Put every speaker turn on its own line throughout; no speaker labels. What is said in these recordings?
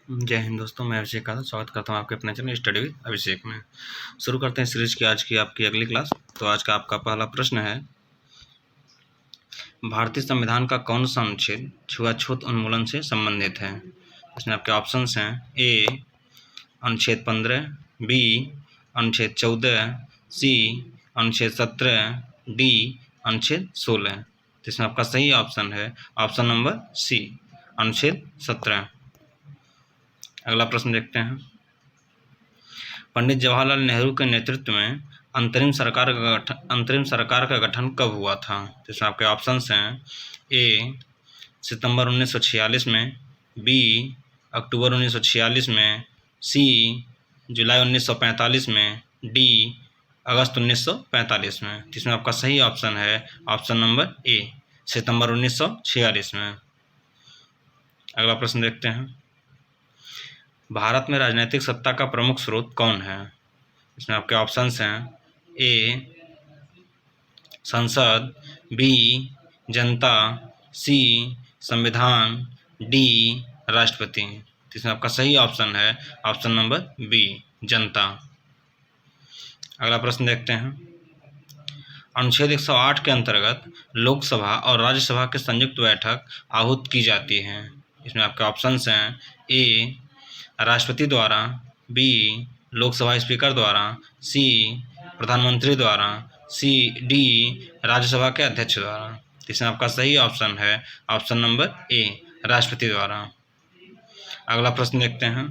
जय हिंद दोस्तों, मैं अभिषेक का स्वागत करता हूं आपके अपने चैनल स्टडी विद अभिषेक में। शुरू करते हैं सीरीज की आज की आपकी अगली क्लास। तो आज का आपका पहला प्रश्न है, भारतीय संविधान का कौन सा अनुच्छेद छुआछूत उन्मूलन से संबंधित है। इसमें आपके ऑप्शंस हैं ए अनुच्छेद 15, बी अनुच्छेद 14, सी अनुच्छेद 17, डी अनुच्छेद 16। तो इसमें आपका सही ऑप्शन है ऑप्शन नंबर सी अनुच्छेद 17। अगला प्रश्न देखते हैं, पंडित जवाहरलाल नेहरू के नेतृत्व में अंतरिम सरकार का गठन कब हुआ था। तो इसमें आपके ऑप्शंस हैं ए सितंबर 1946 में, बी अक्टूबर 1946 में, सी जुलाई 1945 में, डी अगस्त 1945 में। तो इसमें आपका सही ऑप्शन है ऑप्शन नंबर ए सितंबर 1946 में। अगला प्रश्न देखते हैं, भारत में राजनीतिक सत्ता का प्रमुख स्रोत कौन है। इसमें आपके ऑप्शंस हैं ए संसद, बी जनता, सी संविधान, डी राष्ट्रपति। इसमें आपका सही ऑप्शन है ऑप्शन नंबर बी जनता। अगला प्रश्न देखते हैं, अनुच्छेद 108 के अंतर्गत लोकसभा और राज्यसभा की संयुक्त बैठक आहूत की जाती है। इसमें आपके ऑप्शंस हैं ए राष्ट्रपति द्वारा, बी लोकसभा स्पीकर द्वारा, सी प्रधानमंत्री द्वारा, डी राज्यसभा के अध्यक्ष द्वारा। इसमें आपका सही ऑप्शन है ऑप्शन नंबर ए राष्ट्रपति द्वारा। अगला प्रश्न देखते हैं,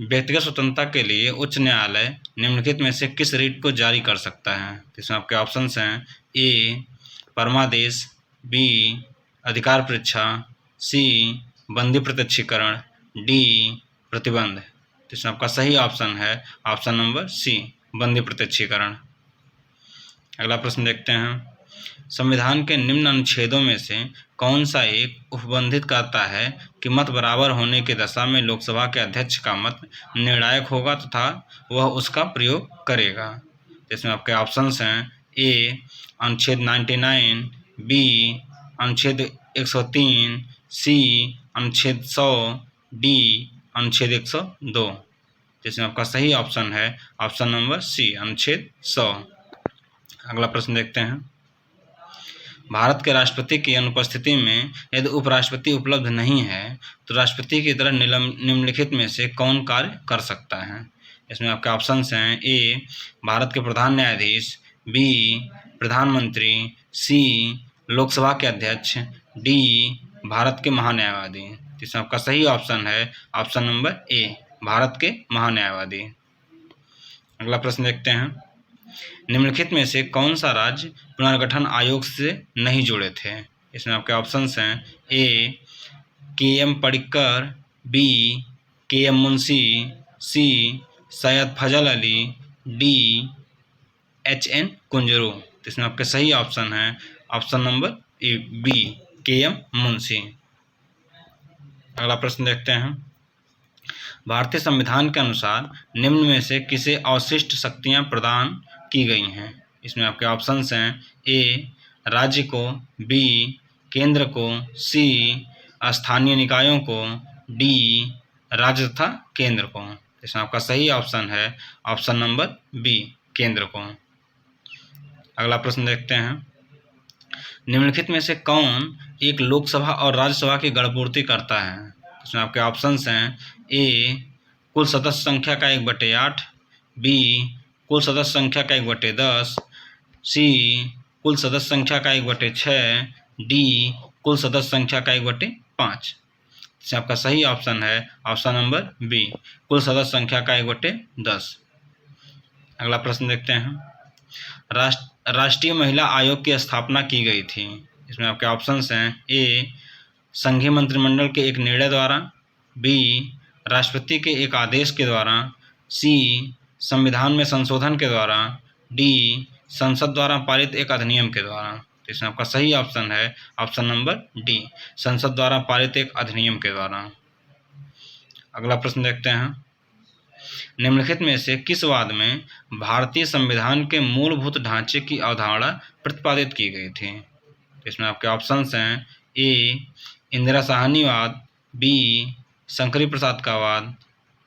व्यक्तिगत स्वतंत्रता के लिए उच्च न्यायालय निम्नलिखित में से किस रीट को जारी कर सकता है। इसमें आपके ऑप्शंस हैं ए परमादेश, बी अधिकार परीक्षा, सी बंदी प्रत्यक्षीकरण, डी प्रतिबंध। तो इसमें आपका सही ऑप्शन है ऑप्शन नंबर सी बंदी प्रत्यक्षीकरण। अगला प्रश्न देखते हैं, संविधान के निम्न अनुच्छेदों में से कौन सा एक उपबंधित करता है कि मत बराबर होने की दशा में लोकसभा के अध्यक्ष का मत निर्णायक होगा तथा वह उसका प्रयोग करेगा। इसमें आपके ऑप्शंस हैं ए अनुच्छेद 99, बी अनुच्छेद 103, सी अनुच्छेद 100, डी अनुच्छेद 102। जिसमें आपका सही ऑप्शन है ऑप्शन नंबर सी अनुच्छेद 100। अगला प्रश्न देखते हैं, भारत के राष्ट्रपति की अनुपस्थिति में यदि उपराष्ट्रपति उपलब्ध नहीं है तो राष्ट्रपति की तरह निम्नलिखित में से कौन कार्य कर सकता है। इसमें आपके ऑप्शंस हैं ए भारत के प्रधान न्यायाधीश, बी प्रधानमंत्री, सी लोकसभा के अध्यक्ष, डी भारत के महान्यायवादी। इसमें आपका सही ऑप्शन है ऑप्शन नंबर ए भारत के महान्यायवादी। अगला प्रश्न देखते हैं, निम्नलिखित में से कौन सा राज्य पुनर्गठन आयोग से नहीं जुड़े थे। इसमें आपके ऑप्शंस हैं A KM. Padikkar, B KM. Munshi, C Syed Fazal Ali, D HN. Kunzru. इसमें आपके सही ऑप्शन है option number B KM. Munshi. अगला प्रश्न देखते हैं, भारतीय संविधान के अनुसार निम्न में से किसे अवशिष्ट शक्तियां प्रदान की गई हैं। इसमें आपके ऑप्शंस हैं ए राज्य को, बी केंद्र को, सी स्थानीय निकायों को, डी राज्य तथा केंद्र को। इसमें आपका सही ऑप्शन है ऑप्शन नंबर बी केंद्र को। अगला प्रश्न देखते हैं, निम्नलिखित में से कौन एक लोकसभा और राज्यसभा की गणपूर्ति करता है। इसमें आपके ऑप्शंस हैं ए कुल सदस्य संख्या का 1/8, बी कुल सदस्य संख्या का 1/10, सी कुल सदस्य संख्या का 1/6, डी कुल सदस्य संख्या का 1/5। इसमें आपका सही ऑप्शन है ऑप्शन नंबर बी कुल सदस्य संख्या का 1/10। अगला प्रश्न देखते हैं, राष्ट्रीय महिला आयोग की स्थापना की गई थी। इसमें आपके ऑप्शंस हैं ए संघीय मंत्रिमंडल के एक निर्णय द्वारा, बी राष्ट्रपति के एक आदेश के द्वारा, सी संविधान में संशोधन के द्वारा, डी संसद द्वारा पारित एक अधिनियम के द्वारा। इसमें आपका सही ऑप्शन है ऑप्शन नंबर डी संसद द्वारा पारित एक अधिनियम के द्वारा। अगला प्रश्न देखते हैं, निम्नलिखित में से किस वाद में भारतीय संविधान के मूलभूत ढांचे की अवधारणा प्रतिपादित की गई थी। इसमें आपके ऑप्शंस हैं ए इंदिरा साहनीवाद, बी शंकरी प्रसाद का वाद,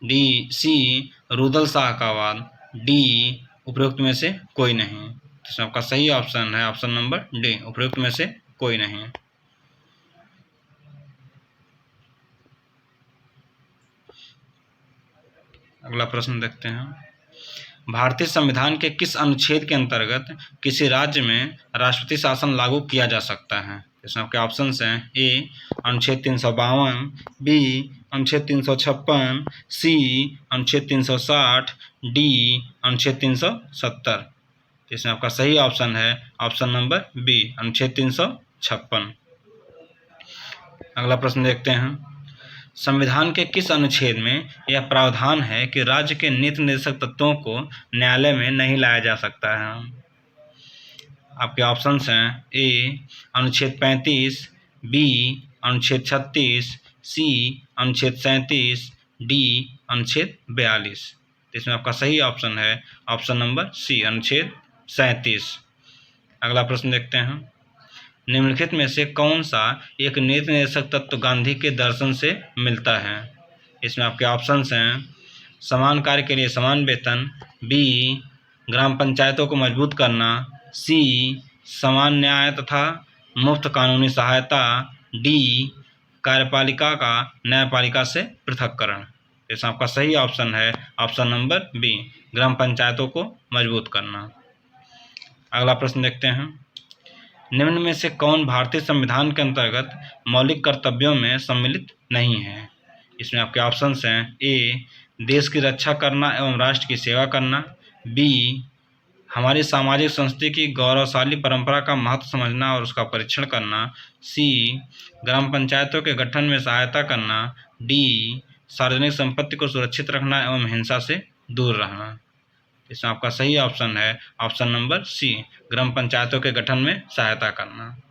डी सी रुदल शाह का वाद, डी उपरोक्त में से कोई नहीं। तो आपका सही ऑप्शन है ऑप्शन नंबर डी, उपरोक्त में से कोई नहीं। अगला प्रश्न देखते हैं, भारतीय संविधान के किस अनुच्छेद के अंतर्गत किसी राज्य में राष्ट्रपति शासन लागू किया जा सकता है? इसमें आपके ऑप्शंस हैं, ए अनुच्छेद 352, बी अनुच्छेद 356, सी अनुच्छेद 360, डी अनुच्छेद 370। इसमें आपका सही ऑप्शन है ऑप्शन नंबर बी, अनुच्छेद 356। अगला प्रश्न देखते हैं, संविधान के किस अनुच्छेद में यह प्रावधान है कि राज्य के नीति निर्देशक तत्वों को न्यायालय में नहीं लाया जा सकता है? आपके ऑप्शंस हैं, ए अनुच्छेद 35, बी अनुच्छेद 36, सी अनुच्छेद 37, डी अनुच्छेद 42। इसमें आपका सही ऑप्शन है ऑप्शन नंबर सी, अनुच्छेद 37। अगला प्रश्न देखते हैं, निम्नलिखित में से कौन सा एक नीति निर्देशक तत्व गांधी के दर्शन से मिलता है? इसमें आपके ऑप्शंस हैं, समान कार्य के लिए समान वेतन, बी ग्राम पंचायतों को मजबूत करना, सी समान न्याय तथा मुफ्त कानूनी सहायता, डी कार्यपालिका का न्यायपालिका से पृथक्करण। इसमें आपका सही ऑप्शन है ऑप्शन नंबर बी, ग्राम पंचायतों को मजबूत करना। अगला प्रश्न देखते हैं, निम्न में से कौन भारतीय संविधान के अंतर्गत मौलिक कर्तव्यों में सम्मिलित नहीं है? इसमें आपके ऑप्शंस हैं, ए देश की रक्षा करना एवं राष्ट्र की सेवा करना, बी हमारी सामाजिक संस्कृति की गौरवशाली परंपरा का महत्व समझना और उसका परीक्षण करना, सी ग्राम पंचायतों के गठन में सहायता करना, डी सार्वजनिक संपत्ति को सुरक्षित रखना एवं हिंसा से दूर रहना। इसमें आपका सही ऑप्शन है ऑप्शन नंबर सी, ग्राम पंचायतों के गठन में सहायता करना।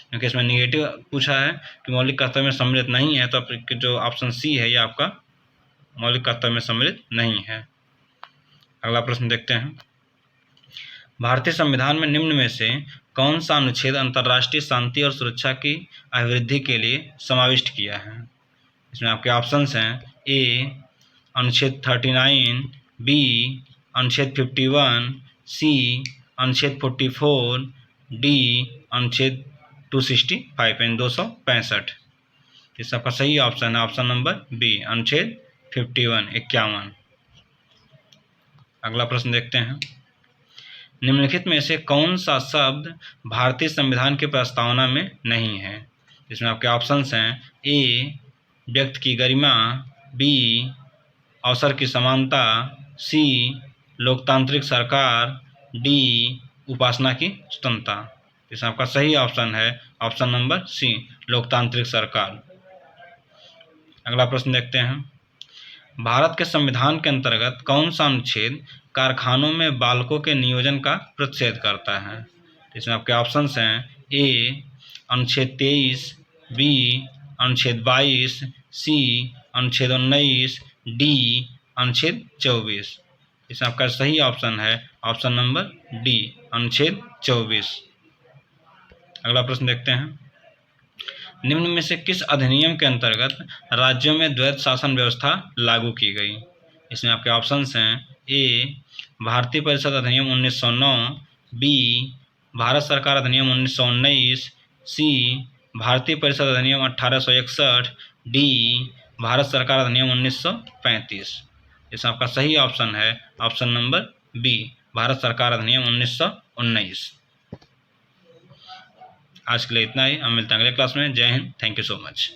क्योंकि इसमें निगेटिव पूछा है कि मौलिक कर्तव्य में सम्मिलित नहीं है, तो आपके जो ऑप्शन सी है ये आपका मौलिक कर्तव्य में सम्मिलित नहीं है। अगला प्रश्न देखते हैं, भारतीय संविधान में निम्न में से कौन सा अनुच्छेद अंतर्राष्ट्रीय शांति और सुरक्षा की अभिवृद्धि के लिए समाविष्ट किया है? इसमें आपके ऑप्शंस हैं, ए अनुच्छेद 39, बी अनुच्छेद 51, सी अनुच्छेद 44, डी अनुच्छेद 265 यानी 265। इस सबका सही ऑप्शन है ऑप्शन नंबर बी, अनुच्छेद 51। अगला प्रश्न देखते हैं, निम्नलिखित में से कौन सा शब्द भारतीय संविधान की प्रस्तावना में नहीं है? इसमें आपके ऑप्शंस हैं, ए व्यक्ति की गरिमा, बी अवसर की समानता, सी लोकतांत्रिक सरकार, डी उपासना की स्वतंत्रता। इसमें आपका सही ऑप्शन है ऑप्शन नंबर सी, लोकतांत्रिक सरकार। अगला प्रश्न देखते हैं, भारत के संविधान के अंतर्गत कौन सा अनुच्छेद कारखानों में बालकों के नियोजन का प्रतिषेध करता है? इसमें आपके ऑप्शंस हैं, ए अनुच्छेद 23, बी अनुच्छेद 22, सी अनुच्छेद 19, डी अनुच्छेद 24। इसमें आपका सही ऑप्शन है ऑप्शन नंबर डी, अनुच्छेद 24। अगला प्रश्न देखते हैं, निम्न में से किस अधिनियम के अंतर्गत राज्यों में द्वैत शासन व्यवस्था लागू की गई? इसमें आपके ऑप्शंस हैं, ए भारतीय परिषद अधिनियम 1909, बी भारत सरकार अधिनियम 1919, सी भारतीय परिषद अधिनियम 1861, डी भारत सरकार अधिनियम 1935। इसमें आपका सही ऑप्शन है ऑप्शन नंबर बी, भारत सरकार अधिनियम 1919। आज के लिए इतना ही, हम मिलते हैं अगले क्लास में। जय Hind, thank you so much.